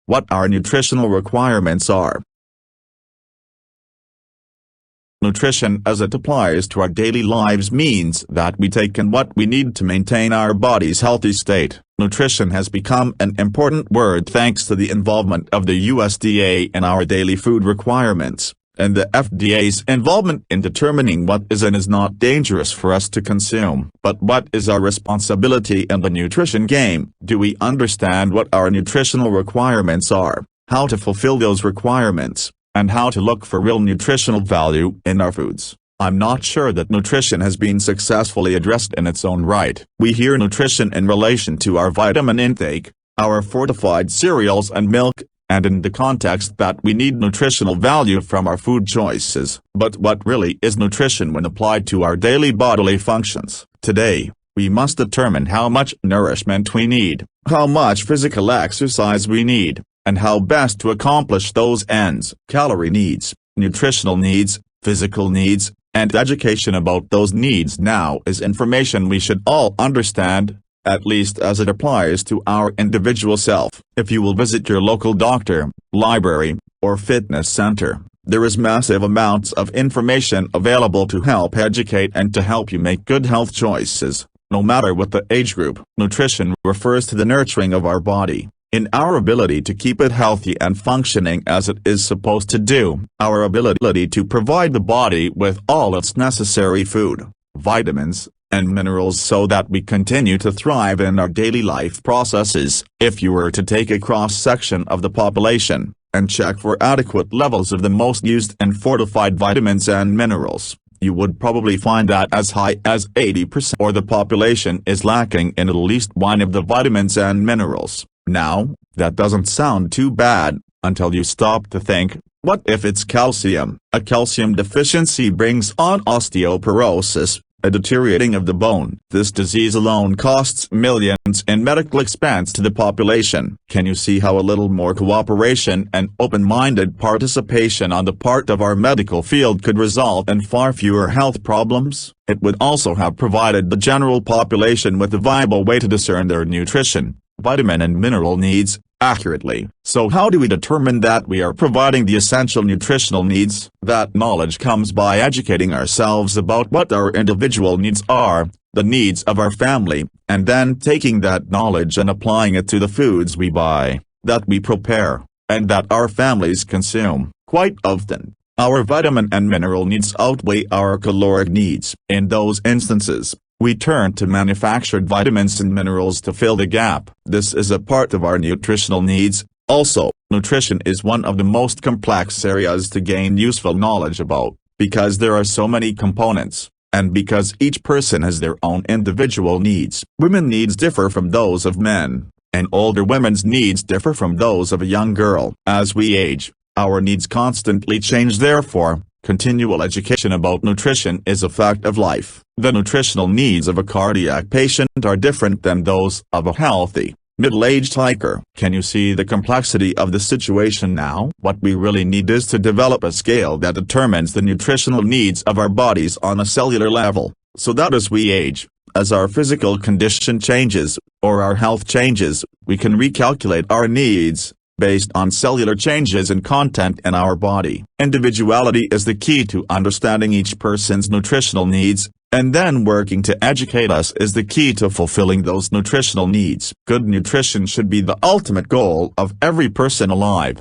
what our nutritional requirements are. Nutrition as it applies to our daily lives means that we take in what we need to maintain our body's healthy state. Nutrition has become an important word thanks to the involvement of the USDA in our daily food requirements, and the FDA's involvement in determining what is and is not dangerous for us to consume. But what is our responsibility in the nutrition game? Do we understand what our nutritional requirements are, how to fulfill those requirements, and how to look for real nutritional value in our foods? I'm not sure that nutrition has been successfully addressed in its own right. We hear nutrition in relation to our vitamin intake, our fortified cereals and milk, and in the context that we need nutritional value from our food choices. But what really is nutrition when applied to our daily bodily functions? Today, we must determine how much nourishment we need, how much physical exercise we need, and how best to accomplish those ends. Calorie needs, nutritional needs, physical needs, and education about those needs now is information we should all understand, at least as it applies to our individual self. If you will visit your local doctor, library, or fitness center, there is massive amounts of information available to help educate and to help you make good health choices, no matter what the age group. Nutrition refers to the nurturing of our body, in our ability to keep it healthy and functioning as it is supposed to do, our ability to provide the body with all its necessary food, vitamins, and minerals so that we continue to thrive in our daily life processes. If you were to take a cross-section of the population, and check for adequate levels of the most used and fortified vitamins and minerals, you would probably find that as high as 80% or the population is lacking in at least one of the vitamins and minerals. Now, that doesn't sound too bad, until you stop to think, what if it's calcium? A calcium deficiency brings on osteoporosis, a deteriorating of the bone. This disease alone costs millions in medical expense to the population. Can you see how a little more cooperation and open-minded participation on the part of our medical field could result in far fewer health problems? It would also have provided the general population with a viable way to discern their nutrition, vitamin and mineral needs, accurately. So how do we determine that we are providing the essential nutritional needs? That knowledge comes by educating ourselves about what our individual needs are, the needs of our family, and then taking that knowledge and applying it to the foods we buy, that we prepare, and that our families consume. Quite often, our vitamin and mineral needs outweigh our caloric needs. In those instances, we turn to manufactured vitamins and minerals to fill the gap. This is a part of our nutritional needs. Also, nutrition is one of the most complex areas to gain useful knowledge about, because there are so many components, and because each person has their own individual needs. Women's needs differ from those of men, and older women's needs differ from those of a young girl. As we age, our needs constantly change. Therefore, continual education about nutrition is a fact of life. The nutritional needs of a cardiac patient are different than those of a healthy, middle-aged hiker. Can you see the complexity of the situation now? What we really need is to develop a scale that determines the nutritional needs of our bodies on a cellular level, so that as we age, as our physical condition changes, or our health changes, we can recalculate our needs based on cellular changes and content in our body. Individuality is the key to understanding each person's nutritional needs, and then working to educate us is the key to fulfilling those nutritional needs. Good nutrition should be the ultimate goal of every person alive.